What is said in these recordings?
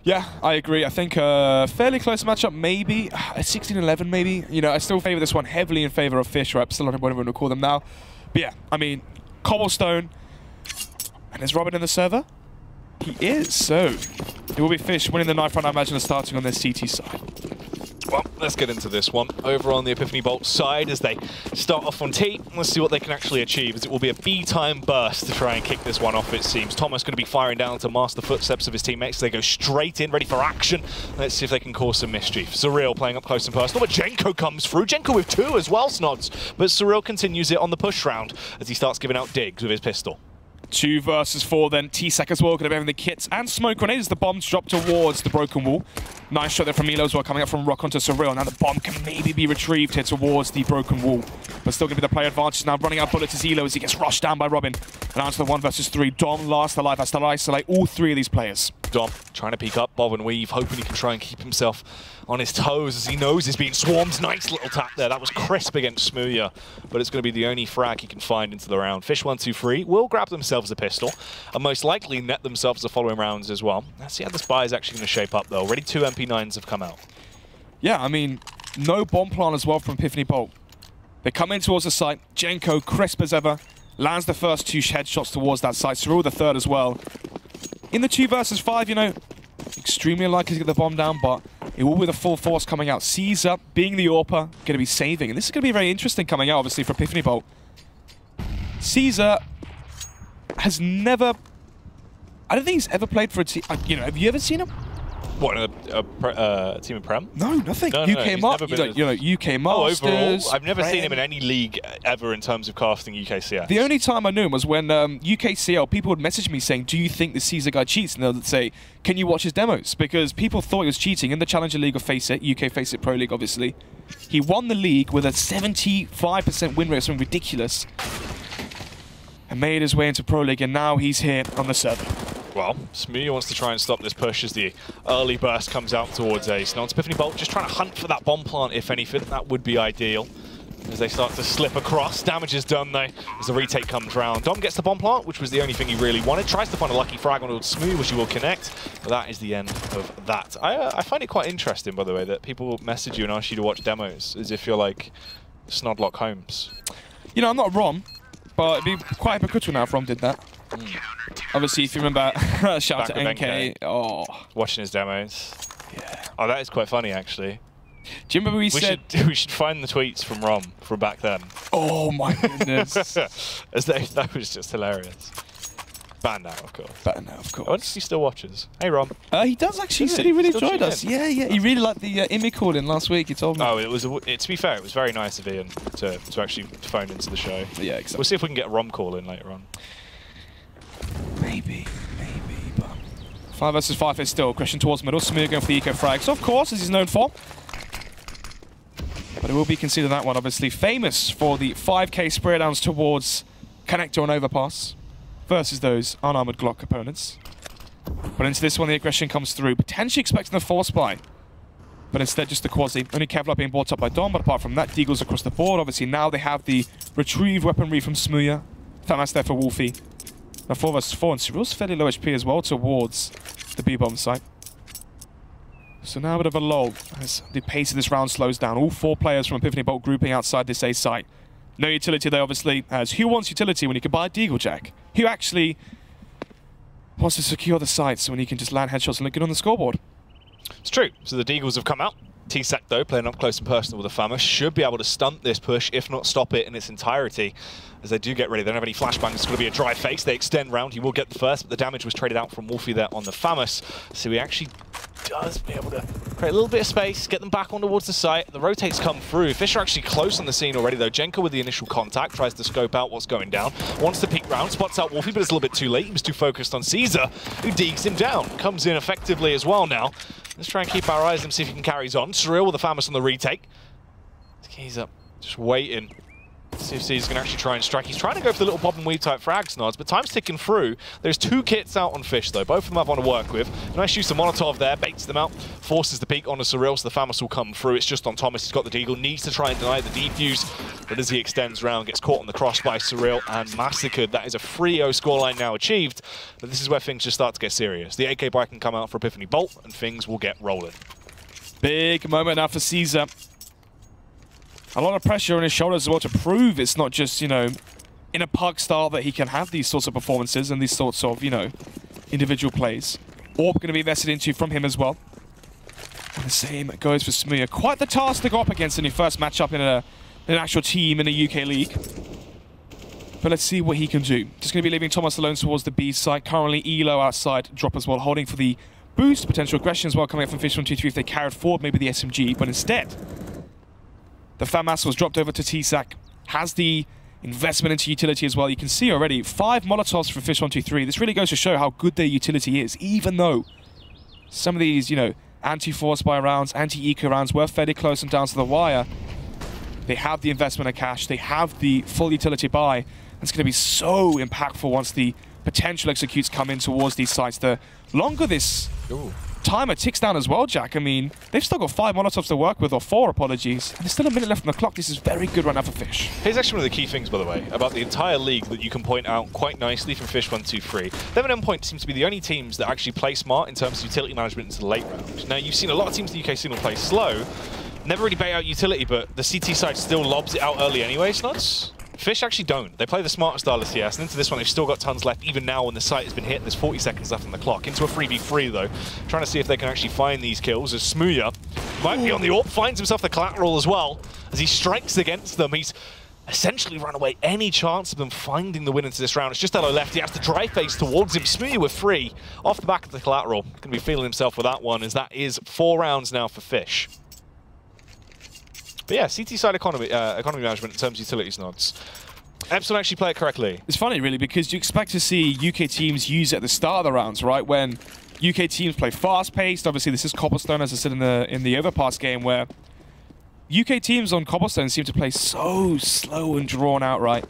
Yeah, I agree. I think fairly close matchup, maybe. A 16-11, maybe. You know, I still favor this one heavily in favor of Fish, or Epsilon, whatever you want to call them now. But yeah, I mean, Cobblestone. And is Robin in the server? He is, so it will be Fish winning the knife round, I imagine, and starting on their CT side. Well, let's get into this one. Over on the Epiphany Bolt side, as they start off on T, let's see what they can actually achieve, as it will be a B-time burst to try and kick this one off, it seems. Thomas going to be firing down to mask the footsteps of his teammates. They go straight in, ready for action. Let's see if they can cause some mischief. Surreal playing up close and personal, but Jenko comes through. Jenko with 2 as well, Snods. But Surreal continues it on the push round as he starts giving out digs with his pistol. 2 versus 4 then. T-Sec as well, going to be having the kits and smoke grenades. The bombs drop towards the broken wall. Nice shot there from Milo as well, coming up from Rock onto Surreal. Now the bomb can maybe be retrieved here towards the broken wall. But still going to be the player advantage now, running out bullets as Elo as he gets rushed down by Robin. And onto the 1 versus 3. Dom last alive, has to isolate all 3 of these players. Dom trying to peek up, bob and weave, hoping he can try and keep himself on his toes as he knows he's being swarmed. Nice little tap there. That was crisp against Smooya, but it's going to be the only frag he can find into the round. Fish123 will grab themselves a pistol and most likely net themselves the following rounds as well. Let's see how this buy is actually going to shape up though. Already 2 MP9s have come out. Yeah, I mean, no bomb plan as well from Epiphany Bolt. They come in towards the site. Jenko, crisp as ever, lands the first 2 headshots towards that site. Surreal the 3rd as well. In the 2 versus 5, you know, extremely unlikely to get the bomb down, but it will be the full force coming out. Caesar, being the AWPer, going to be saving. And this is going to be very interesting coming out, obviously, for Epiphany Bolt. Caesar has never... I don't think he's ever played for a team... You know, have you ever seen him? What, a team of Prem? No, nothing. No, UK Masters. You know, UK Masters. Overall, I've never Prem. seen him in any league ever in terms of casting UKCS. The only time I knew him was when UKCL, people would message me saying, do you think the Caesar guy cheats? And they would say, can you watch his demos? Because people thought he was cheating in the Challenger League of Face It, UK Face It Pro League, obviously. He won the league with a 75% win rate, something ridiculous. And made his way into Pro League, and now he's here on the server. Well, Smooya wants to try and stop this push as the early burst comes out towards Ace. Now, Epiphany Bolt just trying to hunt for that bomb plant, if anything. That would be ideal. As they start to slip across. Damage is done, though, as the retake comes round. Dom gets the bomb plant, which was the only thing he really wanted. Tries to find a lucky frag on Smooya, which he will connect. But that is the end of that. I find it quite interesting, by the way, that people message you and ask you to watch demos as if you're like Snodlock Holmes. You know, I'm not Rom, but it'd be quite hypocritical now if Rom did that. Obviously, if you remember, shout out to NK. Oh, watching his demos. Yeah. Oh, that is quite funny, actually. Do you remember we said we should find the tweets from Rom from back then? Oh my goodness, that was just hilarious. Banned now, of course. Banned now, of course. I wonder if he still watches. Hey, Rom. He does actually. He said he really enjoyed us. Yeah, yeah. He really liked the Imi call in last week. He told me. Oh, it was. To be fair, it was very nice of Ian to actually phone into the show. Yeah, exactly. We'll see if we can get a Rom call in later on. Maybe, but 5 versus 5 is still Christian towards middle. Samir going for the eco frags, of course, as he's known for. But it will be considered that one, obviously. Famous for the 5k spray downs towards Connector and Overpass versus those unarmored Glock opponents. But into this one, the aggression comes through. Potentially expecting the force buy. But instead, just the Quasi. Only Kevlar being brought up by Dom, but apart from that, Deagles across the board. Obviously, now they have the retrieved weaponry from Smooya. Thamas there for Wolfie. Now 4 versus 4, and Cyril's fairly low HP as well towards the B-bomb site. So now a bit of a lull as the pace of this round slows down. All 4 players from Epiphany Bolt grouping outside this A site. No utility there, obviously, as who wants utility when you can buy a Deagle Jack? Who actually wants to secure the sites when you can just land headshots and look good on the scoreboard? It's true. So the Deagles have come out. T-Sec, though, playing up close and personal with the Famous, should be able to stunt this push, if not stop it in its entirety, as they do get ready. They don't have any flashbangs. It's going to be a dry face. They extend round. He will get the first, but the damage was traded out from Wolfie there on the Famous. So he actually does be able to create a little bit of space, get them back on towards the site. The rotates come through. Fish are actually close on the scene already, though. Jenko with the initial contact tries to scope out what's going down. Wants to peek round, spots out Wolfie, but it's a little bit too late. He was too focused on Caesar, who deegs him down. Comes in effectively as well now. Let's try and keep our eyes on him, see if he can carry on. Surreal with the Famous on the retake. He's up, just waiting. CFC is going to actually try and strike. He's trying to go for the little bob and weave type frags, Nods, but time's ticking through. There's 2 kits out on Fish, though. Both of them have one to work with. Nice use of Molotov there, baits them out, forces the peek onto Surreal, so the Famus will come through. It's just on Thomas. He's got the Deagle, needs to try and deny the defuse, but as he extends round, gets caught on the cross by Surreal and massacred. That is a 3-0 scoreline now achieved, but this is where things just start to get serious. The AK buy can come out for Epiphany Bolt, and things will get rolling. Big moment now for Caesar. A lot of pressure on his shoulders as well to prove it's not just, you know, in a pug style that he can have these sorts of performances and these sorts of, you know, individual plays. Orb going to be invested into from him as well. And the same goes for Smear. Quite the task to go up against in your first matchup in an actual team in the UK League. But let's see what he can do. Just going to be leaving Thomas alone towards the B side. Currently Elo outside, drop as well, holding for the boost. Potential aggression as well coming up from fish123 if they carried forward maybe the SMG, but instead the FAMAS was dropped over to TSAC, has the investment into utility as well. You can see already 5 Molotovs for fish123. This really goes to show how good their utility is, even though some of these, you know, anti-force buy rounds, anti-eco rounds were fairly close and down to the wire. They have the investment of cash, they have the full utility buy, and it's going to be so impactful once the potential executes come in towards these sites. The longer this timer ticks down as well, Jack. I mean, they've still got 5 Molotovs to work with, or 4, apologies. And there's still a minute left on the clock. This is very good right now for Fish. Here's actually one of the key things, by the way, about the entire league that you can point out quite nicely from fish123. Them and Endpoint seem to be the only teams that actually play smart in terms of utility management into the late round. Now, you've seen a lot of teams in the UK scene will play slow, never really bait out utility, but the CT side still lobs it out early anyway, Snuds. Fish actually don't. They play the smarter style of CS, and into this one they've still got tons left, even now when the site has been hit. There's 40 seconds left on the clock. Into a 3v3 though, trying to see if they can actually find these kills, as Smuya might be on the AWP, finds himself the collateral as well. As he strikes against them, he's essentially run away any chance of them finding the win into this round. It's just Elo left. He has to dry face towards him. Smuya with 3 off the back of the collateral. Going to be feeling himself with that one, as that is 4 rounds now for Fish. But yeah, CT side economy management in terms of utilities, Nods. Epsilon actually play it correctly. It's funny, really, because you expect to see UK teams use it at the start of the rounds, right? When UK teams play fast-paced. Obviously, this is Cobblestone, as I said in the Overpass game, where UK teams on Cobblestone seem to play so slow and drawn out, right?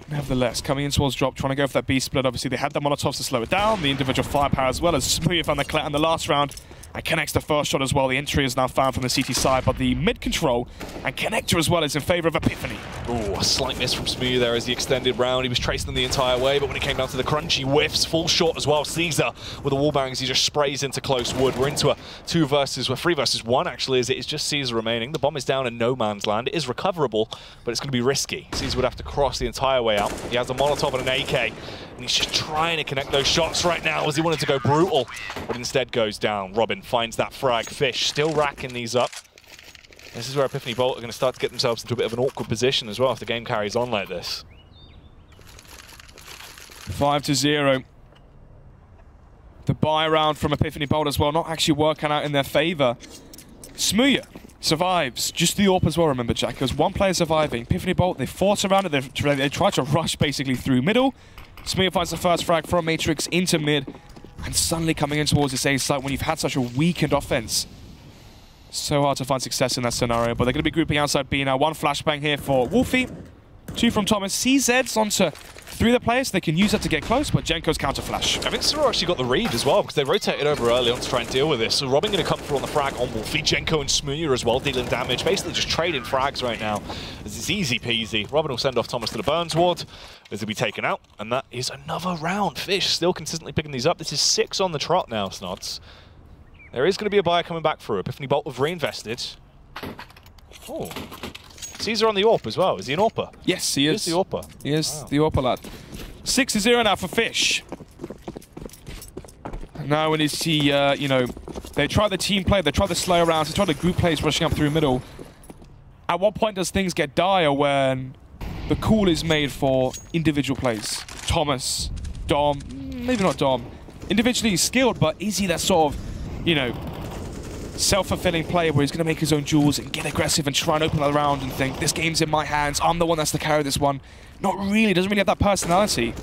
Nevertheless, coming in towards drop, trying to go for that B split. Obviously, they had the Molotovs to slow it down, the individual firepower as well, as Smooth found the Clet in the last round and connects the first shot as well. The entry is now found from the CT side, but the mid control and connector as well is in favor of Epiphany. Ooh, a slight miss from Smooth there as the extended round. He was tracing them the entire way, but when it came down to the crunchy whiffs, full shot as well. Caesar with the wall bangs, he just sprays into close wood. We're into a 3 versus 1 actually, as it is just Caesar remaining. The bomb is down in no man's land. It is recoverable, but it's going to be risky. Caesar would have to cross the entire way out. He has a Molotov and an AK, and he's just trying to connect those shots right now as he wanted to go brutal, but instead goes down. Robin finds that frag. Fish still racking these up. This is where Epiphany Bolt are going to start to get themselves into a bit of an awkward position as well if the game carries on like this. 5-0. The buy round from Epiphany Bolt as well, not actually working out in their favor. Smuya survives. Just the AWP as well, remember, Jack. There's 1 player surviving. Epiphany Bolt, they force around it. They try to rush basically through middle. Smuya finds the first frag from Matrix into mid. And suddenly coming in towards this A site when you've had such a weakened offense. So hard to find success in that scenario, but they're going to be grouping outside B now. 1 flashbang here for Wolfie, 2 from Thomas. CZ's onto 3 of the players. They can use that to get close, but Jenko's counter flash. I think Suro actually got the read as well, because they rotated over early on to try and deal with this. So Robin going to come through on the frag on Wolfie. Jenko and Smuya as well, dealing damage. Basically just trading frags right now, as it's easy peasy. Robin will send off Thomas to the Burns ward, as he'll be taken out. And that is another round. Fish still consistently picking these up. This is 6 on the trot now, Snods. There is going to be a buyer coming back through. Epiphany Bolt have reinvested. Oh. Caesar on the AWP as well. Is he an AWPer? Yes, he is. He is the AWPer. He is the AWPer lad. 6-0 now for Fish. Now when is he, you know, they try the team play, they try the slow rounds, they try the group plays rushing up through middle. At what point does things get dire when the call is made for individual plays? Thomas, Dom, maybe not Dom. Individually skilled, but is he that sort of, you know, self-fulfilling player where he's going to make his own jewels and get aggressive and try and open the round and think, this game's in my hands, I'm the one that's to carry this one? Not really, doesn't really have that personality.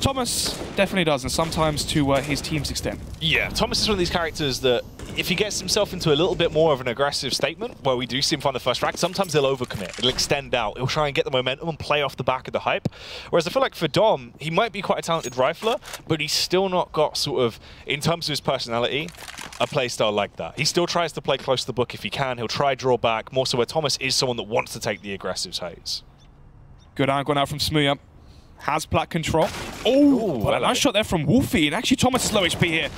Thomas definitely does, and sometimes to his team's extent. Yeah, Thomas is one of these characters that if he gets himself into a little bit more of an aggressive statement, where we do see him find the first frag, sometimes he'll overcommit. It'll extend out. He'll try and get the momentum and play off the back of the hype. Whereas I feel like for Dom, he might be quite a talented rifler, but he's still not got sort of, in terms of his personality, a playstyle like that. He still tries to play close to the book if he can. He'll try draw back, more so where Thomas is someone that wants to take the aggressive hates. Good angle now from Smooya. Has plat control. Oh, a nice shot there from Wolfie. And actually, Thomas is low HP here.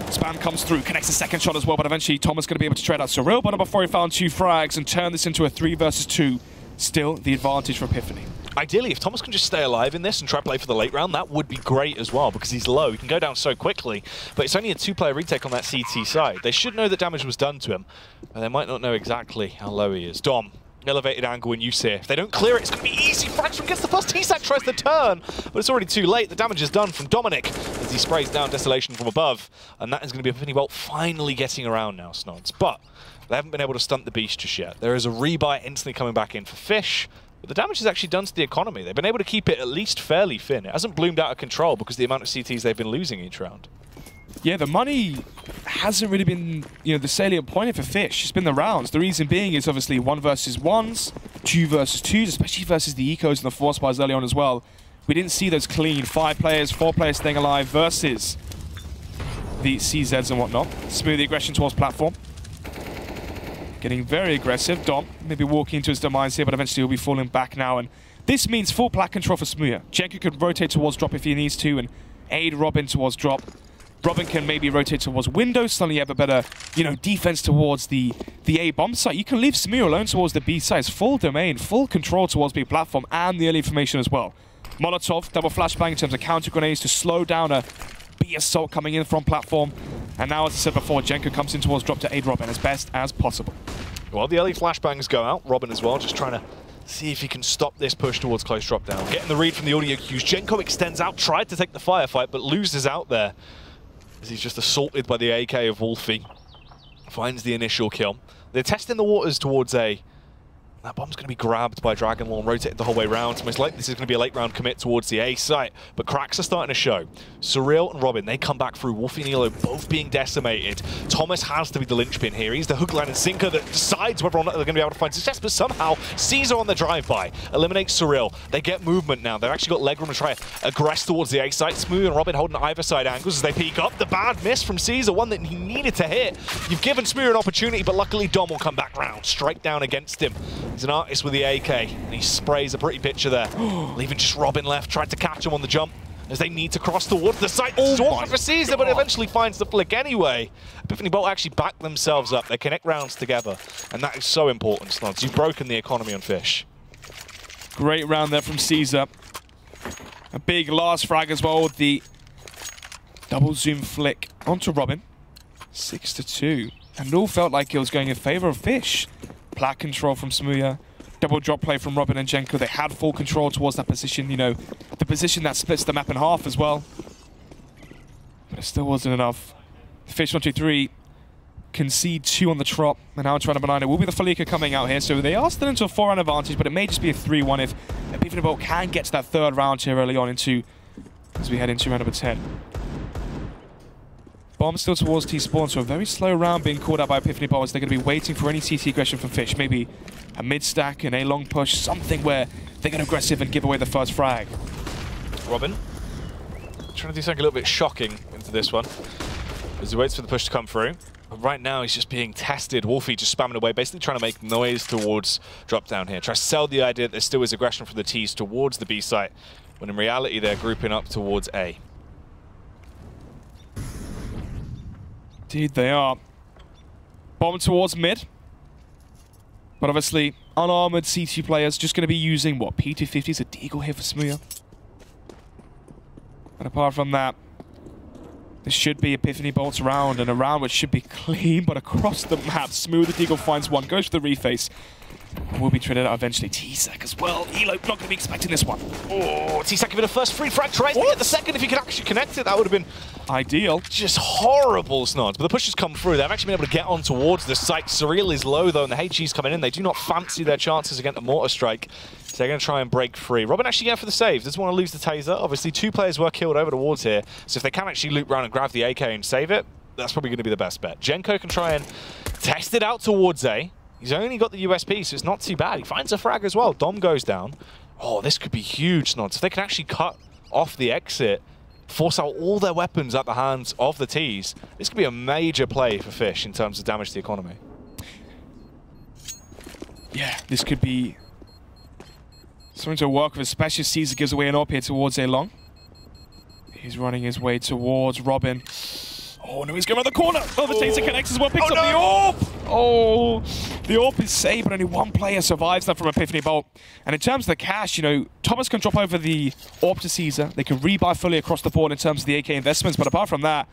Spam comes through, connects the second shot as well, but eventually Thomas going to be able to trade out Surreal, but before he found 2 frags and turn this into a 3 versus 2. Still the advantage for Epiphany. Ideally, if Thomas can just stay alive in this and try to play for the late round, that would be great as well, because he's low. He can go down so quickly, but it's only a 2-player retake on that CT side. They should know that damage was done to him, but they might not know exactly how low he is. Dom, elevated angle in use here. If they don't clear it, it's going to be easy. Fraxman gets the first. T-Sack tries the turn, but it's already too late. The damage is done from Dominic as he sprays down Desolation from above, and that is going to be Epiphany Bolt finally getting around now, Snods. But they haven't been able to stunt the Beast just yet. There is a rebuy instantly coming back in for Fish, but the damage is actually done to the economy. They've been able to keep it at least fairly thin. It hasn't bloomed out of control because of the amount of CTs they've been losing each round. Yeah, the money hasn't really been, the salient point for Fish. It's been the rounds. The reason being is obviously 1 versus 1s, 2 versus 2s, especially versus the Ecos and the Force Bars early on as well. We didn't see those clean 5 players, 4 players staying alive versus the CZs and whatnot. Smooth the aggression towards platform. Getting very aggressive. Dom maybe walking into his demise here, but eventually he'll be falling back now. And this means full plat control for Smooya. Jenku could rotate towards drop if he needs to and aid Robin towards drop. Robin can maybe rotate towards windows, suddenly you have a better, defense towards the A bomb site. You can leave Smooya alone towards the B site. It's full domain, full control towards B platform and the early information as well. Molotov, double flashbang in terms of counter grenades to slow down a B assault coming in from platform. And now, as I said before, Jenku comes in towards drop to aid Robin as best as possible. Well, the early flashbangs go out. Robin as well, just trying to see if he can stop this push towards close drop down. Getting the read from the audio cues. Jenko extends out, tried to take the firefight, but loses out there as he's just assaulted by the AK of Wolfie. Finds the initial kill. They're testing the waters towards A. That bomb's going to be grabbed by Dragonlaw and rotated the whole way around. So most likely this is going to be a late round commit towards the A site. But cracks are starting to show. Surreal and Robin, they come back through. Wolfie and Elo both being decimated. Thomas has to be the linchpin here. He's the hook, line, and sinker that decides whether or not they're going to be able to find success. But somehow, Caesar on the drive-by eliminates Surreal. They get movement now. They've actually got legroom to try to aggress towards the A site. Smooth and Robin holding either side angles as they peek up. The bad miss from Caesar, one that he needed to hit. You've given Smooth an opportunity, but luckily Dom will come back round. Strike down against him. He's an artist with the AK, and he sprays a pretty picture there. Leaving just Robin left, tried to catch him on the jump as they need to cross towards the site. Sword for Caesar, but eventually finds the flick anyway. Epiphany Bolt actually back themselves up. They connect rounds together, and that is so important, Snods. You've broken the economy on Fish. Great round there from Caesar. A big last frag as well with the double zoom flick onto Robin. 6-2. And it all felt like it was going in favor of Fish. Plat control from Smooya. Double drop play from Robin and Jenko. They had full control towards that position, the position that splits the map in half as well. But it still wasn't enough. fish123 concede 2 on the trot, and now trying to banana. It will be the Falika coming out here, so they are still into a 4-round advantage, but it may just be a 3-1 if Epiphany Bolt can get to that 3rd round here early on as we head into round number 10. Bomb still towards T-spawn, so a very slow round being called out by Epiphany Bolt as they're going to be waiting for any CT aggression from Fish. Maybe a mid-stack and a long push, something where they get aggressive and give away the first frag. Robin trying to do something a little bit shocking into this one as he waits for the push to come through. But right now he's just being tested. Wolfie just spamming away, basically trying to make noise towards drop down here. Try to sell the idea that there still is aggression from the T's towards the B site, when in reality they're grouping up towards A. Indeed they are. Bomb towards mid. But obviously, unarmored CT players just going to be using, what, P250s, a Deagle here for Smooya. And apart from that, this should be Epiphany Bolts round, and a round which should be clean, but across the map, Smooth, the Deagle finds one, goes for the reface, and will be traded out eventually. T-Sack as well. Elo not going to be expecting this one. Oh, T-Sack giving a first free frag, tries to get the second. If he could actually connect it, that would have been ideal. Just horrible, Snods. But the push has come through. They've actually been able to get on towards the site. Surreal is low, though, and the HG's coming in. They do not fancy their chances against the mortar strike. So they're going to try and break free. Robin actually going for the save. Doesn't want to lose the taser. Obviously, 2 players were killed over towards here. So if they can actually loop around and grab the AK and save it, that's probably going to be the best bet. Jenko can try and test it out towards A. He's only got the USP, so it's not too bad. He finds a frag as well. Dom goes down. Oh, this could be huge, Snods. If they can actually cut off the exit, force out all their weapons at the hands of the T's, this could be a major play for Fish in terms of damage to the economy. Yeah, this could be something to work with, especially if Caesar gives away an AWP here towards A long. He's running his way towards Robin. Oh no, he's going around the corner. Oh, the Taser connects as well, picks up the AWP. Oh, the AWP is saved, but only one player survives that from Epiphany Bolt. And in terms of the cash, you know, Thomas can drop over the AWP to Caesar. They can rebuy fully across the board in terms of the AK investments, but apart from that,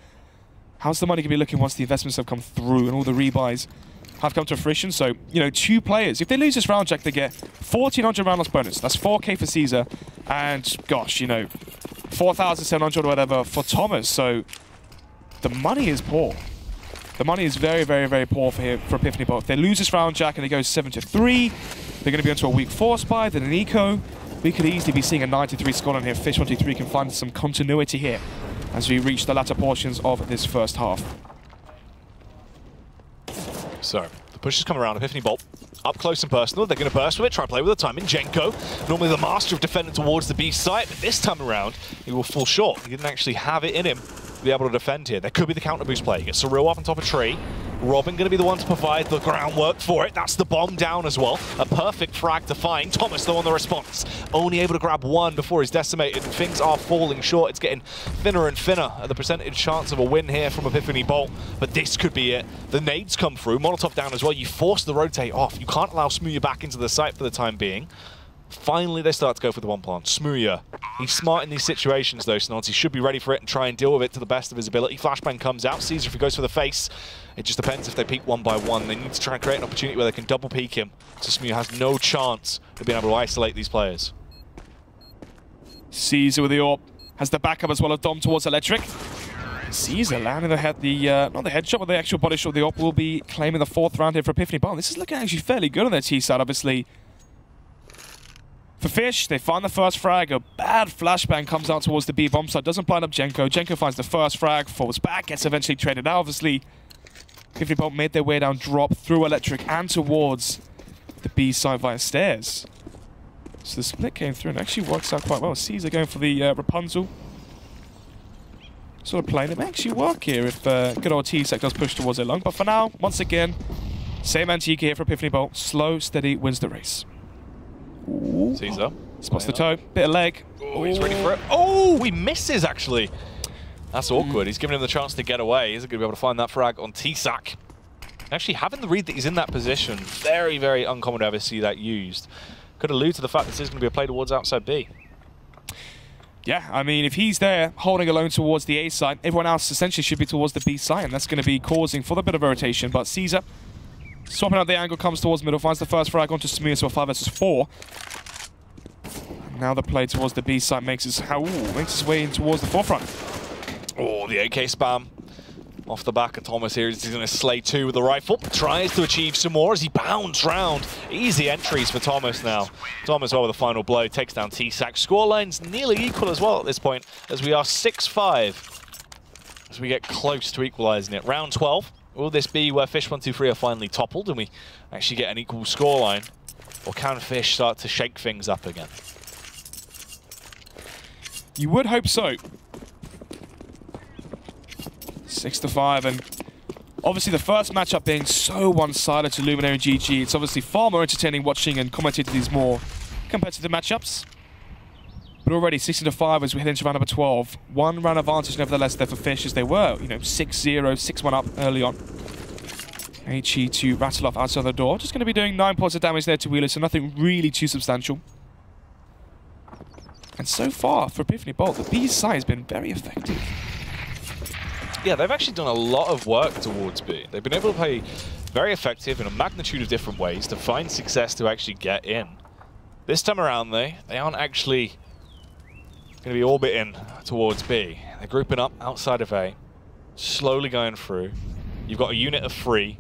how's the money going to be looking once the investments have come through and all the rebuys have come to fruition? So, you know, 2 players. If they lose this round check, they get 1,400 round loss bonus. That's 4K for Caesar. And, gosh, you know, 4,700 or whatever for Thomas. So, the money is poor. The money is very, very, very poor for Epiphany Bolt. If they lose this round jack and they go 7-3, they're going to be onto a weak 4 spy, then an eco. We could easily be seeing a 93 scoreline here. fish123 can find some continuity here as we reach the latter portions of this first half. So, the push has come around. Epiphany Bolt up close and personal. They're going to burst with it, try and play with the timing. Jenko, normally the master of defending towards the B site, but this time around, he will fall short. He didn't actually have it in him to be able to defend here. There could be the counter boost play. He gets Surreal up on top of tree. Robin going to be the one to provide the groundwork for it. That's the bomb down as well. A perfect frag to find. Thomas, though, on the response. Only able to grab one before he's decimated. Things are falling short. It's getting thinner and thinner at the percentage chance of a win here from Epiphany Bolt. But this could be it. The nades come through. Molotov down as well. You force the rotate off. You can't allow Smooya back into the site for the time being. Finally, they start to go for the one plant. Smooya. He's smart in these situations, though, Snods. He should be ready for it and try and deal with it to the best of his ability. Flashbang comes out. Caesar, if he goes for the face, it just depends if they peek one by one. They need to try and create an opportunity where they can double peek him. So Smooya has no chance of being able to isolate these players. Caesar with the AWP has the backup as well of Dom towards Electric. Caesar landing not the headshot, but the actual body shot of the AWP will be claiming the 4th round here for Epiphany Bolt. This is looking actually fairly good on their T side, obviously. For Fish, they find the first frag. A bad flashbang comes out towards the B bomb side. Doesn't blind up Jenko. Jenko finds the first frag, falls back, gets eventually traded out. Obviously, Epiphany Bolt made their way down, drop through Electric and towards the B side via stairs. So the split came through and actually works out quite well. Caesar going for the Rapunzel. Sort of playing. It may actually work here if good old T-Sec does push towards it long. But for now, once again, same Antique here for Epiphany Bolt. Slow, steady, wins the race. Ooh. Caesar. Spots the toe. Bit of leg. Oh, he's ready for it. Oh, he misses, actually. That's awkward. He's given him the chance to get away. He's going to be able to find that frag on T-Sac. Actually, having the read that he's in that position, very, very uncommon to ever see that used. Could allude to the fact that this is going to be a play towards outside B. Yeah, I mean, if he's there holding alone towards the A side, everyone else essentially should be towards the B side, and that's going to be causing for the bit of a rotation. But Caesar, swapping out the angle, comes towards middle, finds the first frag onto Smooya, so a 5 versus 4. Now the play towards the B side makes its way in towards the forefront. Oh, the AK spam off the back of Thomas here. He's going to slay 2 with the rifle. Tries to achieve some more as he bounds round. Easy entries for Thomas now. Thomas, well, with the final blow, takes down T-Sac. Scoreline's nearly equal as well at this point, as we are 6-5 as we get close to equalising it. Round 12. Will this be where fish123 are finally toppled and we actually get an equal scoreline? Or can Fish start to shake things up again? You would hope so. 6-5, and obviously the first matchup being so one-sided to Luminary and GG, it's obviously far more entertaining watching and commentating these more competitive matchups. But already 16-5 as we head into round number 12. 1 round advantage nevertheless there for Fish, as they were, you know, 6-0, 6-1 up early on. HE to rattle off outside the door. Just going to be doing 9 points of damage there to Wheeler, so nothing really too substantial. And so far for Epiphany Bolt, the B side has been very effective. Yeah, they've actually done a lot of work towards B. They've been able to play very effective in a magnitude of different ways to find success to actually get in. This time around, they aren't actually going to be orbiting towards B. They're grouping up outside of A, slowly going through. You've got a unit of 3,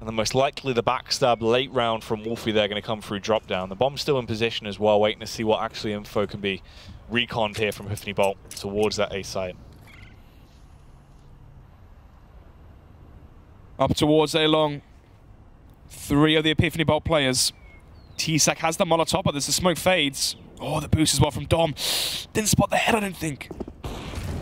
and then most likely the backstab late round from Wolfie there going to come through drop down. The bomb's still in position as well, waiting to see what actually info can be reconned here from Epiphany Bolt towards that A site. Up towards A long. 3 of the Epiphany Bolt players. T-Sac has the Molotov, but as the smoke fades. Oh, the boost as well from Dom. Didn't spot the head, I don't think.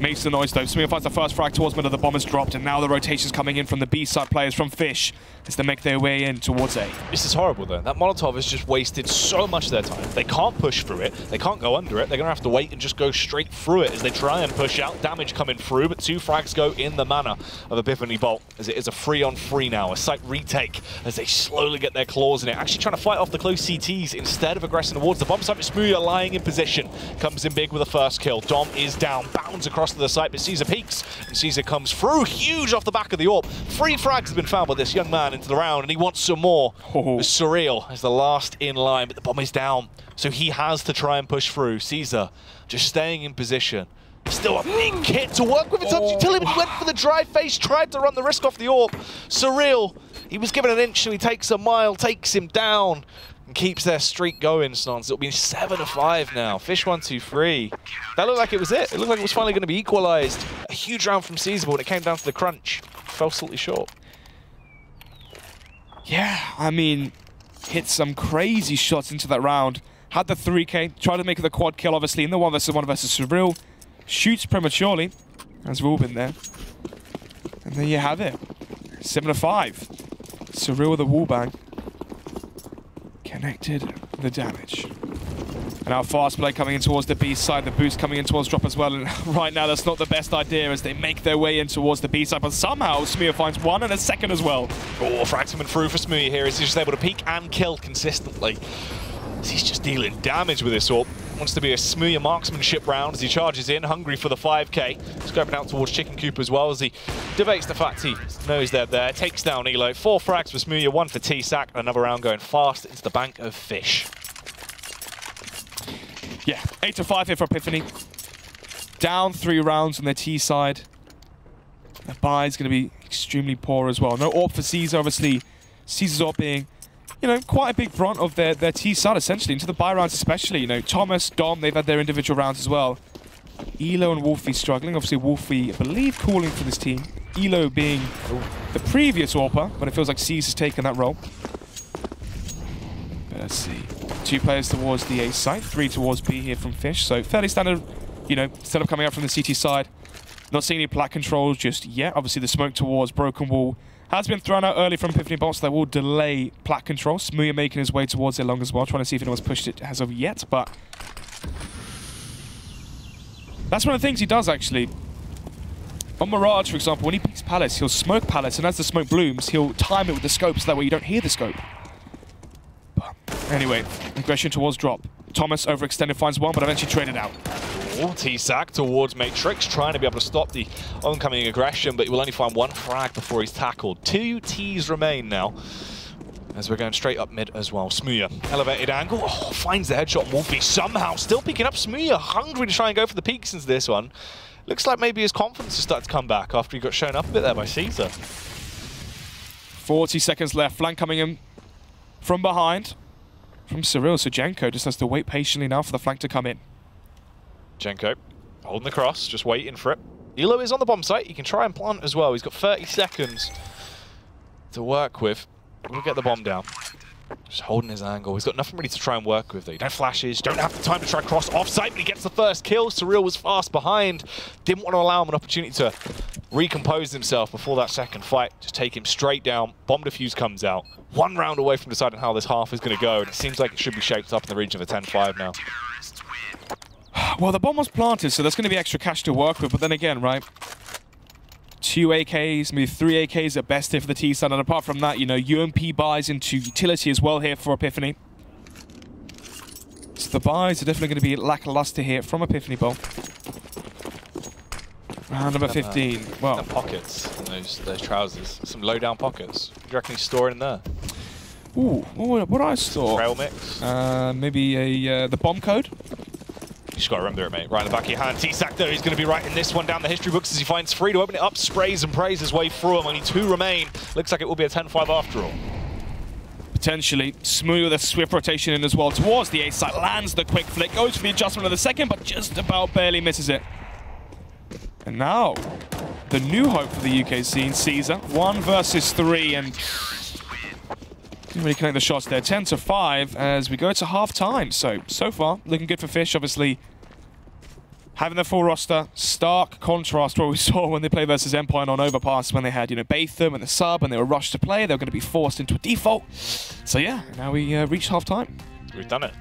Makes the noise though. Smooya finds the first frag towards middle. The bomb is dropped, and now the rotation's coming in from the B side players from Fish as they make their way in towards A. This is horrible though. That Molotov has just wasted so much of their time. They can't push through it. They can't go under it. They're going to have to wait and just go straight through it as they try and push out. Damage coming through, but 2 frags go in the manner of Epiphany Bolt as it is a 3-on-3 now. A site retake as they slowly get their claws in it. Actually trying to fight off the close CTs instead of aggressing towards the bomb site. Smooya lying in position. Comes in big with a first kill. Dom is down. Bounds across to the site, but Caesar peaks. And Caesar comes through huge off the back of the AWP. 3 frags have been found by this young man into the round, and he wants some more. Surreal as the last in line, but the bomb is down. So he has to try and push through. Caesar just staying in position. Still a big kit to work with. It's up to utility. He went for the dry face, tried to run the risk off the AWP. Surreal. He was given an inch, so he takes a mile, takes him down, and keeps their streak going, Snons. It'll be 7-5 now. Fish123. That looked like it was it. It looked like it was finally going to be equalized. A huge round from Caesar, but when it came down to the crunch, fell slightly short. Yeah, I mean, hit some crazy shots into that round. Had the 3K, tried to make it the quad kill, obviously, in the 1v1 versus Surreal. Shoots prematurely, as we've all been there. And there you have it. 7-5. Surreal with a wall bang. Connected the damage. And our fast play coming in towards the B side, the boost coming in towards drop as well. And right now, that's not the best idea as they make their way in towards the B side. But somehow, Smooya finds 1 and a second as well. Oh, frags coming through for Smooya here. He's just able to peek and kill consistently. He's just dealing damage with this AWP. Wants to be a Smooya marksmanship round as he charges in, hungry for the 5K. Scoping out towards Chicken Coop as well as he debates the fact he knows they're there. Takes down Elo. 4 frags for Smooya, 1 for T-Sac. Another round going fast into the bank of Fish. Yeah, 8-5 here for Epiphany. Down 3 rounds on their T side. The buy is going to be extremely poor as well. No AWP for Caesar, obviously. Caesar's AWP being, you know, quite a big brunt of their T side, essentially, into the buy rounds especially. You know, Thomas, Dom, they've had their individual rounds as well. Elo and Wolfie struggling. Obviously, Wolfie, I believe, calling for this team. Elo being the previous AWPer, but it feels like Caesar's taken that role. But let's see. 2 players towards the A site, 3 towards B here from Fish. So fairly standard, you know, setup coming out from the CT side. Not seeing any plat controls just yet. Obviously, the smoke towards Broken Wall has been thrown out early from Epiphany Bolt, so they will delay plat control. Smooya making his way towards it long as well, trying to see if anyone's pushed it as of yet, but that's one of the things he does, actually. On Mirage, for example, when he picks pallets, he'll smoke pallets, and as the smoke blooms, he'll time it with the scope so that way you don't hear the scope. Anyway, aggression towards drop. Thomas overextended, finds 1, but eventually traded out. T-Sac towards Matrix, trying to be able to stop the oncoming aggression, but he will only find 1 frag before he's tackled. 2 Ts remain now, as we're going straight up mid as well. Smooya, elevated angle, finds the headshot. Wolfie somehow still picking up. Smooya, hungry to try and go for the peaks into this one. Looks like maybe his confidence has started to come back after he got shown up a bit there by Caesar. 40 seconds left, flank coming in from behind. From Surreal, so Jenko just has to wait patiently now for the flank to come in. Jenko holding the cross, just waiting for it. Elo is on the bomb site. He can try and plant as well. He's got 30 seconds to work with. We'll get the bomb down. Just holding his angle. He's got nothing really to try and work with, though. No flashes, don't have the time to try cross off-site, but he gets the first kill. Surreal was fast behind. Didn't want to allow him an opportunity to recompose himself before that second fight. Just take him straight down. Bomb defuse comes out. 1 round away from deciding how this half is going to go, and it seems like it should be shaped up in the region of a 10-5 now. Well, the bomb was planted, so there's going to be extra cash to work with, but then again, right? 2 AKs, maybe 3 AKs at best here for the T side, and apart from that, you know, UMP buys into utility as well here for Epiphany. So the buys are definitely going to be lackluster here from Epiphany Bolt. Round number 15. Well, pockets in those trousers. Some low down pockets. What do you reckon he's storing in there? Ooh, what do I store? Trail mix. Maybe the bomb code. You just got to remember it, mate. Right in the back of your hand. T-Sac, though, he's going to be writing this one down the history books as he finds 3 to open it up, sprays and prays his way through them. Only 2 remain. Looks like it will be a 10-5 after all. Potentially. Smooth with a swift rotation in as well towards the A side. Lands the quick flick. Goes for the adjustment of the second, but just about barely misses it. And now, the new hope for the UK scene, Caesar. 1 versus 3, and didn't really connect the shots there. 10-5 as we go to half-time. So far, looking good for Fish. Obviously, having the full roster, stark contrast to what we saw when they played versus Empire on Overpass, when they had, Batham and the sub, and they were rushed to play. They were going to be forced into a default. So yeah, now we reached half-time. We've done it.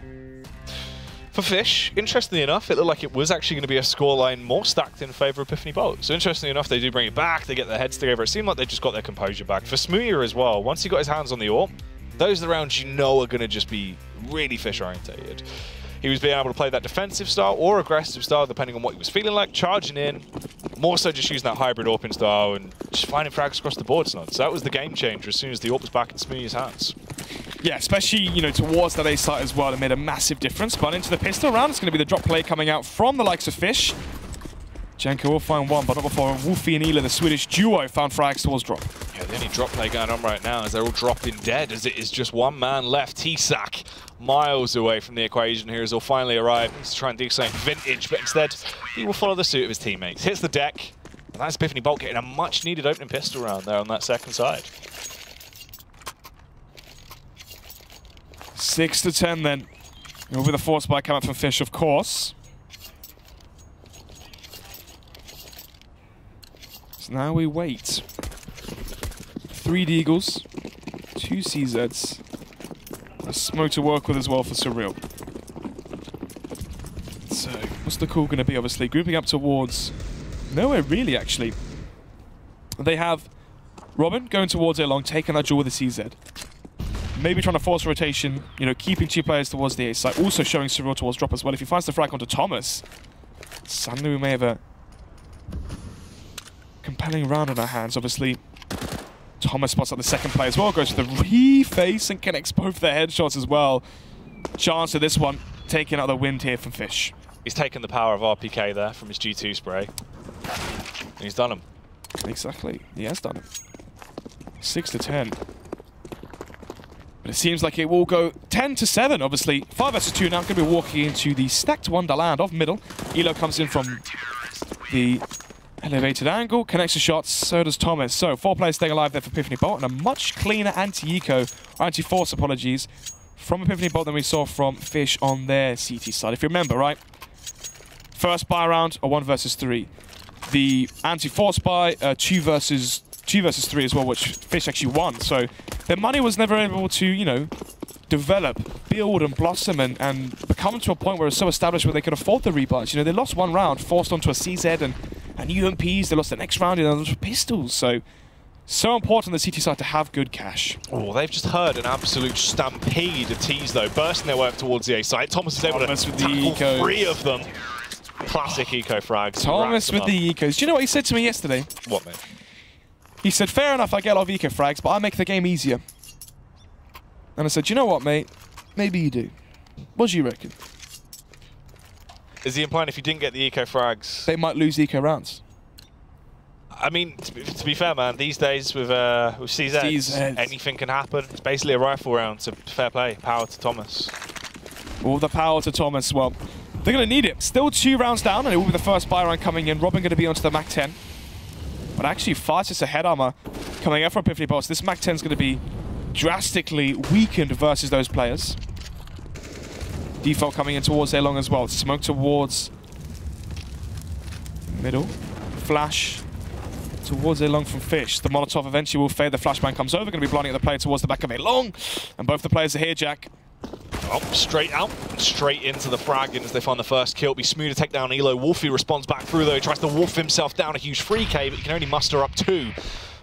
For Fish, interestingly enough, it looked like it was actually going to be a scoreline more stacked in favour of Epiphany Bolt. So interestingly enough, they do bring it back, they get their heads together. It seemed like they just got their composure back. For Smooya as well, once he got his hands on the AWP, those are the rounds you know are going to just be really Fish-orientated. He was being able to play that defensive style or aggressive style, depending on what he was feeling like, charging in, more so just using that hybrid AWPing style and just finding frags across the board. So that was the game changer as soon as the AWP was back in Smooya's hands. Yeah, especially, towards that A site as well, it made a massive difference. But into the pistol round, it's going to be the drop play coming out from the likes of Fish. Janko will find one, but not before Wolfie and Ela, the Swedish duo, found frags towards drop. Yeah, the only drop play going on right now is they're all dropping dead, as it is just one man left. T-Sack, miles away from the equation here, as he'll finally arrive. He's trying to do something vintage, but instead he will follow the suit of his teammates. Hits the deck, and that's Epiphany Bolt getting a much-needed opening pistol round there on that second side. 6-10 then. With a force buy coming from Fish, of course. So now we wait. 3 Deagles, 2 CZs, a smoke to work with as well for Surreal. So, what's the call going to be? Obviously, grouping up towards nowhere really, actually. They have Robin going towards A long, taking that duel with the CZ. Maybe trying to force rotation, keeping 2 players towards the A side. Also showing Surreal towards drop as well. If he finds the frag onto Thomas, suddenly we may have a compelling round in our hands. Obviously, Thomas spots up the second play as well, goes for the reface and connects both their headshots as well. Chance of this one taking out the wind here from Fish. He's taken the power of RPK there from his G2 spray. And he's done him. Exactly, he has done him. 6-10. But it seems like it will go 10-7, obviously. 5 versus 2 now, going to be walking into the stacked Wonderland of middle. Elo comes in from the elevated angle, connects the shots, so does Thomas. So 4 players staying alive there for Epiphany Bolt, and a much cleaner anti-eco, or anti-force, apologies, from Epiphany Bolt than we saw from Fish on their CT side. If you remember, right? First buy round, a 1 versus 3. The anti-force buy, 2 versus 3 as well, which Fish actually won. So their money was never able to, develop, build and blossom and become to a point where it was so established where they could afford the rebuys. They lost 1 round, forced onto a CZ and UMPs. They lost the next round in those pistols. So important the CT side to have good cash. Oh, they've just heard an absolute stampede of T's though, bursting their way up towards the A side. Thomas is able to tackle 3 of them. Classic eco frags. Thomas with the ecos. Do you know what he said to me yesterday? What, mate? He said, fair enough, I get a lot of eco frags, but I make the game easier. And I said, you know what, mate? Maybe you do. What do you reckon? Is he implying if you didn't get the eco frags, they might lose eco rounds? I mean, to be fair, man, these days with CZ, anything can happen. It's basically a rifle round, so fair play. Power to Thomas. All the power to Thomas. Well, they're going to need it. Still 2 rounds down, and it will be the first buy round coming in. Robin going to be onto the Mac 10. But actually, fastest a head armor coming out from Epiphany Boss. This Mac 10 is going to be drastically weakened versus those players. Default coming in towards A long as well. Smoke towards middle. Flash towards A long from Fish. The Molotov eventually will fade. The flashbang comes over. Going to be blinding the player towards the back of A long. And both the players are here, Jack. Oh, straight out, straight into the frag as they find the first kill. It'll be smooth to take down Elo. Wolfie responds back through though. He tries to wolf himself down a huge 3k, but he can only muster up 2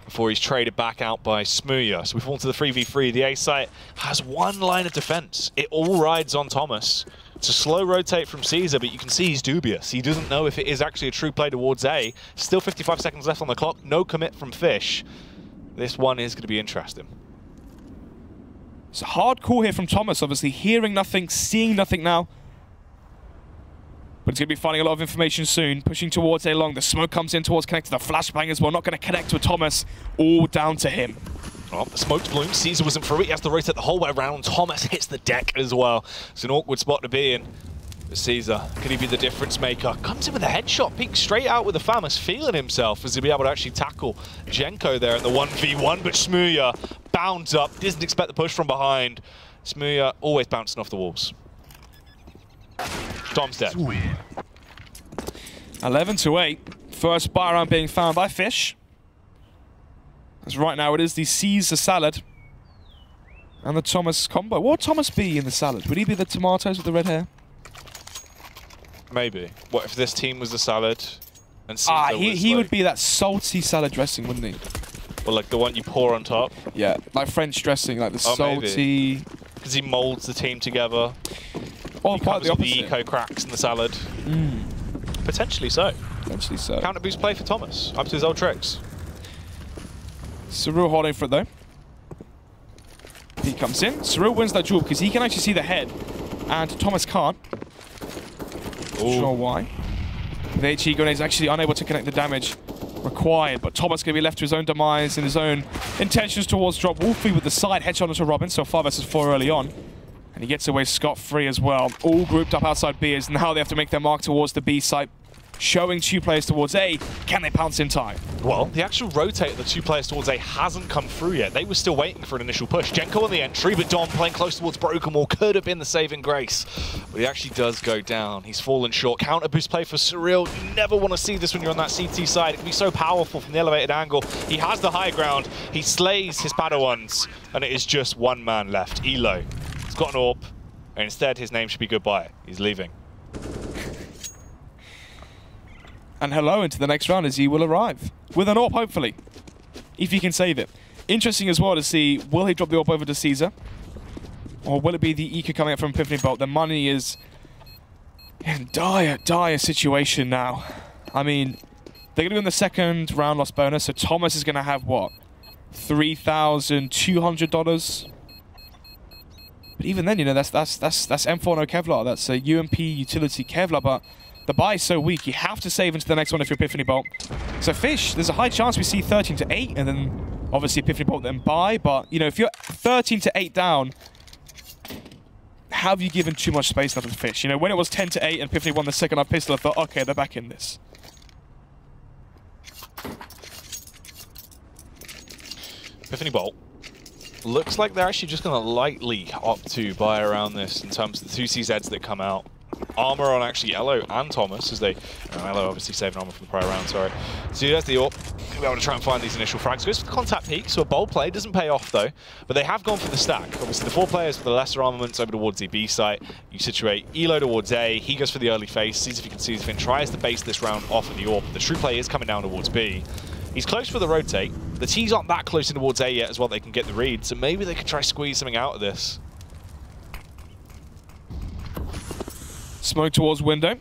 before he's traded back out by Smooya. So we fall to the 3v3. The A site has 1 line of defense. It all rides on Thomas. It's a slow rotate from Caesar, but you can see he's dubious. He doesn't know if it is actually a true play towards A. Still 55 seconds left on the clock. No commit from Fish. This one is going to be interesting. It's a hard call here from Thomas, obviously hearing nothing, seeing nothing now. But he's going to be finding a lot of information soon, pushing towards A long. The smoke comes in towards connect to the flashbang as well, not going to connect with Thomas, all down to him. Oh, the smoke's bloom. Caesar wasn't through it. He has to rotate the whole way around. Thomas hits the deck as well. It's an awkward spot to be in. Caesar, could he be the difference maker? Comes in with a headshot, peeks straight out with the Famous, feeling himself as he'll be able to actually tackle Jenko there in the 1v1, but Smooya bounds up, doesn't expect the push from behind. Smooya always bouncing off the walls. Dom's dead. 11-8. First buy round being found by Fish. As right now it is the Caesar salad and the Thomas combo. What would Thomas be in the salad? Would he be the tomatoes with the red hair? Maybe. What if this team was the salad and Caesar he would be that salty salad dressing, wouldn't he? Well, like the one you pour on top? Yeah, like French dressing, like the salty... Because he molds the team together. Or quite the opposite. The eco cracks in the salad. Potentially so. Potentially so. Counter boost play for Thomas, up to his old tricks. Cyril holding for it though. He comes in. Cyril wins that duel because he can actually see the head, and Thomas can't. Not sure why. The HE grenade is actually unable to connect the damage required, but Thomas going to be left to his own demise and his own intentions towards drop. Wolfie with the side headshot onto Robin, so 5 versus 4 early on. And he gets away scot-free as well. All grouped up outside B as now they have to make their mark towards the B site. Showing 2 players towards A. Can they pounce in time? Well, the actual rotate of the 2 players towards A hasn't come through yet. They were still waiting for an initial push. Jenko on the entry, but Dom playing close towards Broken Wall could have been the saving grace. But he actually does go down. He's fallen short. Counter boost play for Cyril. You never want to see this when you're on that CT side. It can be so powerful from the elevated angle. He has the high ground. He slays his Padawans, and it is just 1 man left. Elo. He's got an AWP, and instead his name should be goodbye. He's leaving. And hello into the next round as he will arrive. With an AWP, hopefully. If he can save it. Interesting as well to see, will he drop the AWP over to Caesar? Or will it be the Eco coming up from Epiphany Bolt? The money is in dire situation now. I mean, they're going to be in the second round loss bonus, so Thomas is going to have, what? $3,200? But even then, you know, that's M4 no Kevlar. That's a UMP utility Kevlar, but the buy is so weak, you have to save into the next one if you're Epiphany Bolt. So Fish, there's a high chance we see 13-8, and then obviously Epiphany Bolt then buy. But, you know, if you're 13-8 down, have you given too much space now to the Fish? You know, when it was 10-8 and Epiphany won the second half pistol, I thought, okay, they're back in this. Epiphany Bolt. Looks like they're actually just going to lightly opt to buy around this in terms of the 2 CZs that come out. Armor on actually Yellow and Thomas as they... Yellow obviously saving armor from the prior round, sorry. So that's the AWP. Be able to try and find these initial frags. Goes for the contact peak, so a bold play. Doesn't pay off though. But they have gone for the stack. Obviously the 4 players with the lesser armaments over towards the B site. You situate Elo towards A. He goes for the early face. Sees if he can see if he tries to base this round off of the AWP. The true play is coming down towards B. He's close for the rotate. The T's aren't that close in towards A yet as well. They can get the read. So maybe they could try squeeze something out of this. Smoke towards window.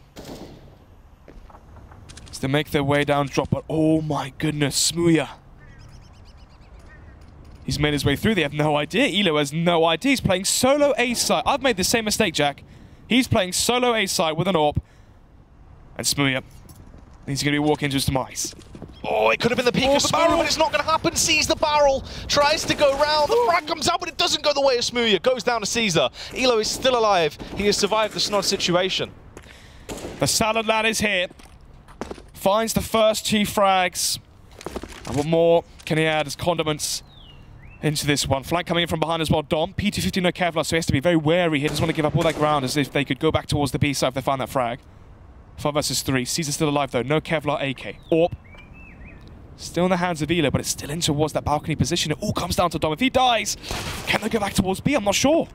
As they make their way down drop, but oh my goodness, Smooya. He's made his way through, they have no idea. Elo has no idea, he's playing solo A side. I've made the same mistake, Jack. He's playing solo A side with an AWP. And Smooya, he's going to be walking into his demise. Oh, it could have been the peak of the barrel, but it's not going to happen. Sees the barrel, tries to go round. The frag comes out, but it doesn't go the way of Smooya. Goes down to Caesar. Elo is still alive. He has survived the snod situation. The salad lad is here. Finds the first 2 frags. And what more can he add as condiments into this one? Flank coming in from behind as well. Dom, P250 no Kevlar, so he has to be very wary. He doesn't want to give up all that ground as if they could go back towards the B side if they find that frag. 5 versus 3. Caesar still alive though. No Kevlar AK. AWP. Still in the hands of Elo, but it's still in towards that balcony position. It all comes down to Dom. If he dies, can they go back towards B? I'm not sure.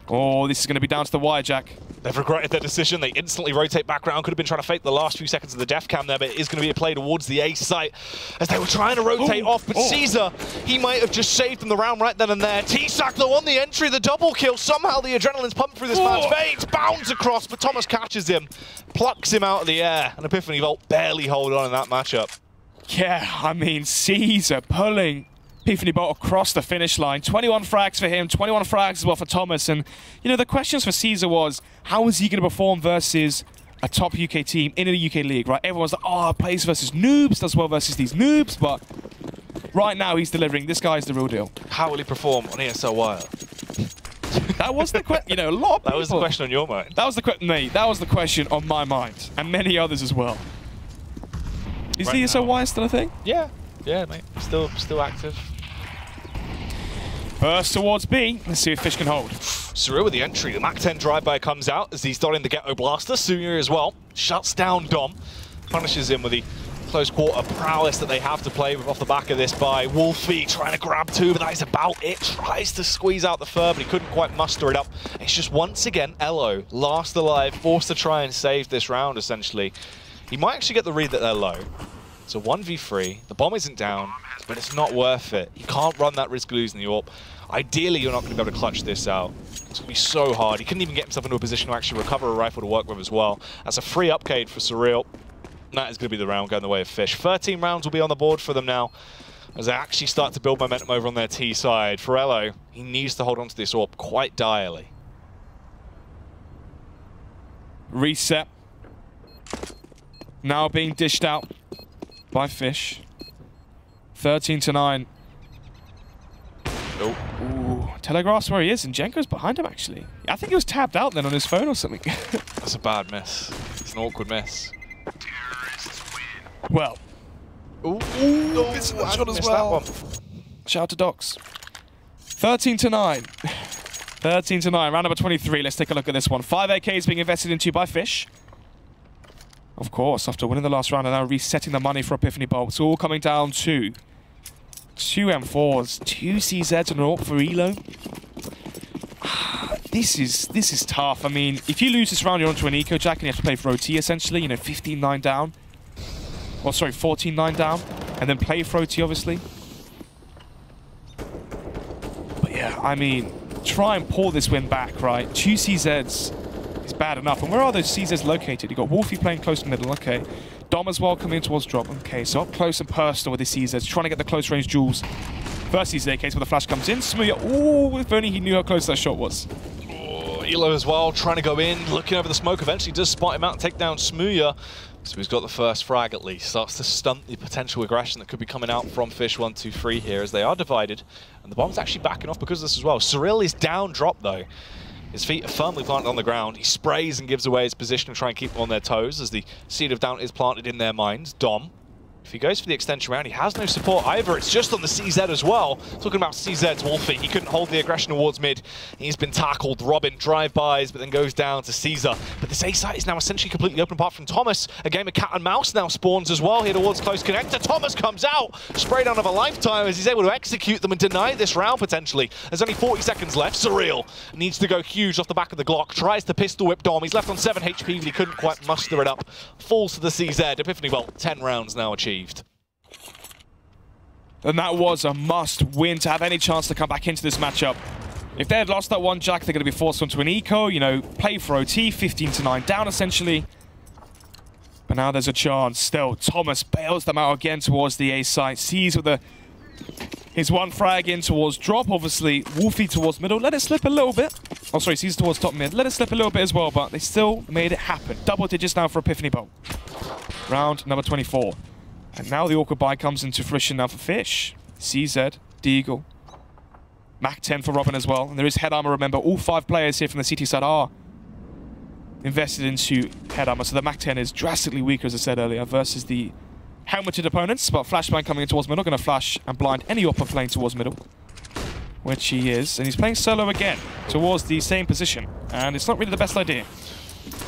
Oh, this is going to be down to the wire, Jack. They've regretted their decision. They instantly rotate back round. Could have been trying to fake the last few seconds of the def cam there, but it is going to be a play towards the A site as they were trying to rotate off. But Caesar, he might have just saved them the round right then and there. T-Sack though on the entry, the double kill. Somehow the adrenaline's pumping through this man's veins. Bounds across, but Thomas catches him, plucks him out of the air, and Epiphany Bolt barely hold on in that matchup. Yeah, I mean, Caesar pulling Epiphany Bolt across the finish line. 21 frags for him, 21 frags as well for Thomas. And, you know, the questions for Caesar was, how is he going to perform versus a top UK team in the UK league, right? Everyone's like, oh, plays versus noobs, does well versus these noobs, but right now he's delivering. This guy's the real deal. How will he perform on ESL Wire? That was the question. You know, a lot of people. That was the question on your mind. That was the mate. That was the question on my mind, and many others as well. Is the ESL Y still a thing? Yeah, yeah, mate. Still active. Burst towards B. Let's see if Fish can hold. Surreal with the entry. The Mach 10 drive-by comes out as he's starting the Ghetto Blaster. Sunya as well. Shuts down Dom. Punishes him with the close quarter prowess that they have to play with off the back of this by Wolfie trying to grab two, but that is about it. Tries to squeeze out the third, but he couldn't quite muster it up. It's just once again Elo, last alive, forced to try and save this round essentially. He might actually get the read that they're low. It's a 1v3. The bomb isn't down, but it's not worth it. You can't run that risk of losing the AWP. Ideally, you're not going to be able to clutch this out. It's going to be so hard. He couldn't even get himself into a position to actually recover a rifle to work with as well. That's a free upcade for Surreal. That is going to be the round going the way of Fish. 13 rounds will be on the board for them now as they actually start to build momentum over on their T side. For Elo, he needs to hold on to this AWP quite direly. Reset. Now being dished out by Fish. 13-9. Oh. Ooh, telegraphs where he is, and Jenko's behind him, actually. I think he was tabbed out then on his phone or something. That's a bad miss. It's an awkward miss. Well. Ooh, missed that shot as well. Shout out to Docs. 13-9. 13-9, round number 23. Let's take a look at this one. 5 AKs being invested into by Fish. Of course, after winning the last round and now resetting the money for Epiphany Bowl. It's all coming down to 2 M4s, 2 CZs and an AWP for Elo. This is tough. I mean, if you lose this round, you're onto an eco jack and you have to play for OT essentially. You know, 15-9 down. Or sorry, 14-9 down, and then play for OT obviously. But yeah, I mean, try and pull this win back, right? 2 CZs is bad enough. And where are those CZs located? You got Wolfie playing close to middle, okay. Dom as well coming in towards drop. Okay, so up close and personal with the CZs, trying to get the close range jewels. First CZ case where the flash comes in. Smooya, ooh, if only he knew how close that shot was. Oh, Elo as well, trying to go in, looking over the smoke. Eventually does spot him out and take down Smooya. So he's got the first frag at least. Starts to stunt the potential aggression that could be coming out from fish123 here as they are divided. And the bomb's actually backing off because of this as well. Surreal is down drop though. His feet are firmly planted on the ground. He sprays and gives away his position to try and keep them on their toes as the seed of doubt is planted in their minds. Dom, if he goes for the extension round, he has no support either. It's just on the CZ as well. Talking about CZ's Wolfie, he couldn't hold the aggression towards mid. He's been tackled. Robin drive-bys, but then goes down to Caesar. But this A site is now essentially completely open apart from Thomas. A game of cat and mouse now spawns as well here towards close connector. Thomas comes out, spray down of a lifetime as he's able to execute them and deny this round potentially. There's only 40 seconds left. Surreal needs to go huge off the back of the Glock. Tries to pistol whip Dom. He's left on 7 HP, but he couldn't quite muster it up. Falls to the CZ. Epiphany, well, 10 rounds now achieved. And that was a must-win to have any chance to come back into this matchup. If they had lost that one jack, they're going to be forced onto an eco, you know, play for OT, 15-9 down essentially. But now there's a chance. Still, Thomas bails them out again towards the A site. Sees with his one frag in towards drop, obviously. Wolfie towards middle. Let it slip a little bit. Oh, sorry, sees towards top mid. Let it slip a little bit as well, but they still made it happen. Double digits now for Epiphany Bowl. Round number 24. And now the awkward buy comes into fruition now for Fish. CZ, Deagle, Mach 10 for Robin as well. And there is head armor, remember. All 5 players here from the CT side are invested into head armor. So the Mach 10 is drastically weaker, as I said earlier, versus the helmeted opponents. But Flashbang coming in towards middle, going to flash and blind any AWP playing towards middle, which he is. And he's playing solo again towards the same position. And it's not really the best idea.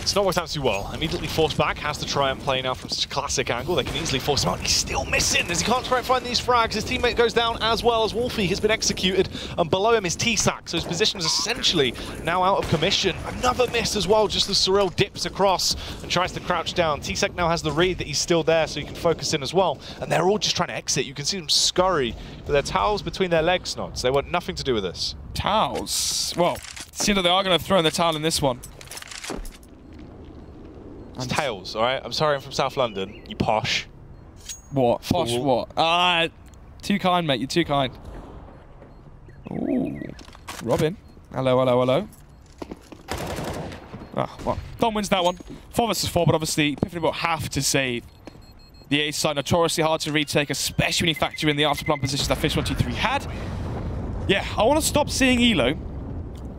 It's not worked out too well. Immediately forced back, has to try and play now from such a classic angle. They can easily force him out. He's still missing as he can't try and find these frags. His teammate goes down as well as Wolfie has been executed. And below him is T-Sack, so his position is essentially now out of commission. Another miss as well, just as Surreal dips across and tries to crouch down. T-Sack now has the read that he's still there, so he can focus in as well. And they're all just trying to exit. You can see them scurry with their towels between their legs, Nods. They want nothing to do with this. Towels? Well, it seems like they are going to throw in the towel in this one. It's tails, alright? I'm sorry I'm from South London, you posh. What? Posh what? Too kind, mate. You're too kind. Ooh. Robin. Hello, hello, hello. Ah, well. Dom wins that one. 4 versus 4, but obviously Epiphany will have to save the A side. Notoriously hard to retake, especially when you factor in the afterplan positions that fish123 had. Yeah, I want to stop seeing Elo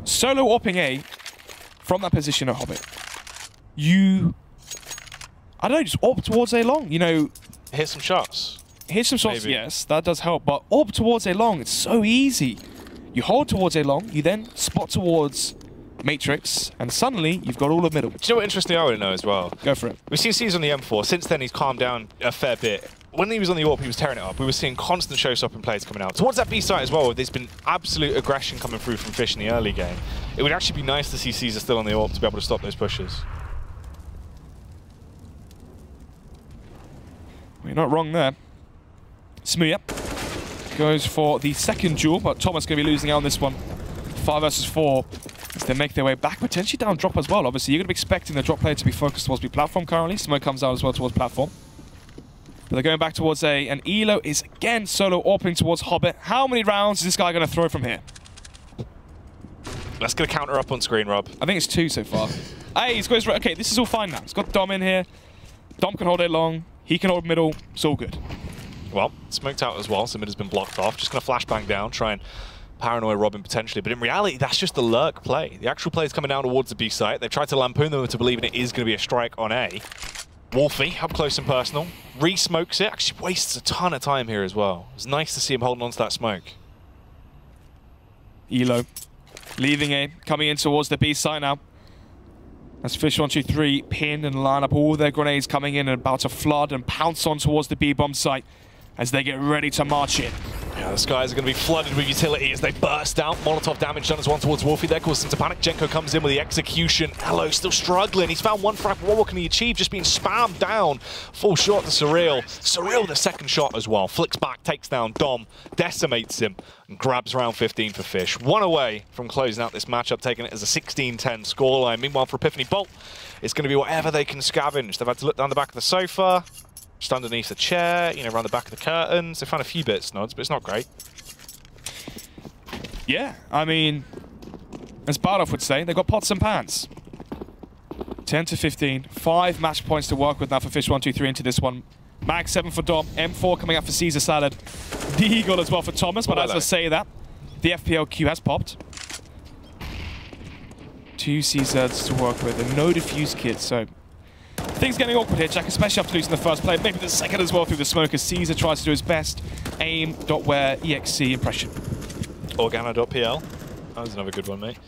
solo AWPing A from that position at Hobbit. You, I don't know, just AWP towards A long, you know. Hit some shots. Hit some shots, Maybe. yes, that does help, but AWP towards A long, it's so easy. You hold towards A long, you then spot towards Matrix, and suddenly you've got all of middle. Do you know what interesting I want to know as well? Go for it. We've seen C's on the M4. Since then, he's calmed down a fair bit. When he was on the AWP, he was tearing it up. We were seeing constant show-stopping plays coming out. Towards that B site as well, there's been absolute aggression coming through from Fish in the early game. It would actually be nice to see Caesar still on the AWP to be able to stop those pushes. Well, you're not wrong there. Smooya goes for the second duel, but Thomas going to be losing out on this one. 5 versus 4 as they make their way back, potentially down drop as well. Obviously, you're going to be expecting the drop player to be focused towards B platform currently. Smoke comes out as well towards platform. But they're going back towards A, and Elo is again solo AWPing towards Hobbit. How many rounds is this guy going to throw from here? Let's get a counter up on screen, Rob. I think it's 2 so far. Hey, he's got his... Okay, this is all fine now. He's got Dom in here. Dom can hold it long. He can hold middle. It's all good. Well, smoked out as well, so mid has been blocked off. Just going to flashbang down, try and paranoia Robin potentially, but in reality, that's just the lurk play. The actual play is coming down towards the B site. They've tried to lampoon them into believing it is going to be a strike on A. Wolfie, up close and personal, re-smokes it. Actually wastes a ton of time here as well. It's nice to see him holding on to that smoke. Elo leaving A, coming in towards the B site now. As fish123 pin and line up all their grenades coming in and about to flood and pounce on towards the B bomb site as they get ready to march in. Yeah, the skies are going to be flooded with utility as they burst out. Molotov damage done as one towards Wolfie there, causes him to panic. Jenko comes in with the execution. Hello, still struggling. He's found one frag. What can he achieve? Just being spammed down. Full shot to Surreal. Surreal with a second shot as well. Flicks back, takes down Dom, decimates him, and grabs round 15 for Fish. One away from closing out this matchup, taking it as a 16-10 scoreline. Meanwhile, for Epiphany Bolt, it's going to be whatever they can scavenge. They've had to look down the back of the sofa, just underneath the chair, you know, around the back of the curtains. They found a few bits, nods, but it's not great. Yeah, I mean, as Bardoff would say, they've got pots and pans. 10 to 15, 5 match points to work with now for fish123 into this one. Mag 7 for Dom, M4 coming out for Caesar Salad. Deagle as well for Thomas, but as I say that, the FPL queue has popped. 2 CZs to work with and no defuse kits, so things getting awkward here, Jack, especially after losing the first play, maybe the second as well through the smoke as Caesar tries to do his best aim.where.exe impression. Organa.pl. That was another good one, mate.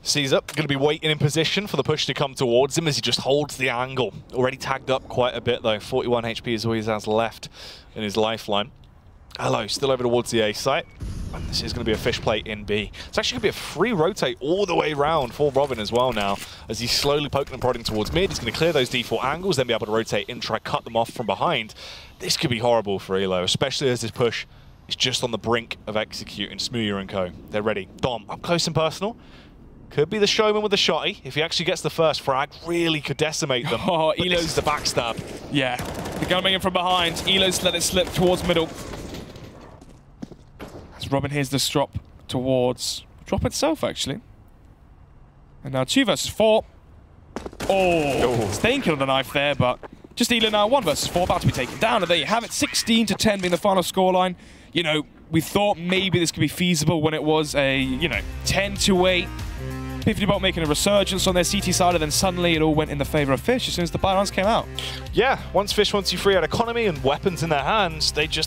Caesar going to be waiting in position for the push to come towards him as he just holds the angle. Already tagged up quite a bit, though. 41 HP is all he has left in his lifeline. Hello, still over towards the A site. And this is going to be a fish play in B. It's actually going to be a free rotate all the way around for Robin as well now, as he's slowly poking and prodding towards mid. He's going to clear those D4 angles, then be able to rotate in, try cut them off from behind. This could be horrible for Elo, especially as this push is just on the brink of executing. Smooya and co. They're ready. Dom, up close and personal. Could be the showman with the shotty. If he actually gets the first frag, really could decimate them. Oh, but Elo's this is the backstab. Yeah, they're coming in from behind. Elo's let it slip towards middle. As Robin hears this drop towards... Drop itself, actually. And now 2 versus 4. Oh, thinking of the knife there, but just Elo now 1 versus 4, about to be taken down. And there you have it, 16 to 10 being the final scoreline. You know, we thought maybe this could be feasible when it was a, you know, 10 to 8. Epiphany Bolt making a resurgence on their CT side, and then suddenly it all went in the favor of Fish as soon as the byruns came out. Yeah, once fish123 had economy and weapons in their hands, they just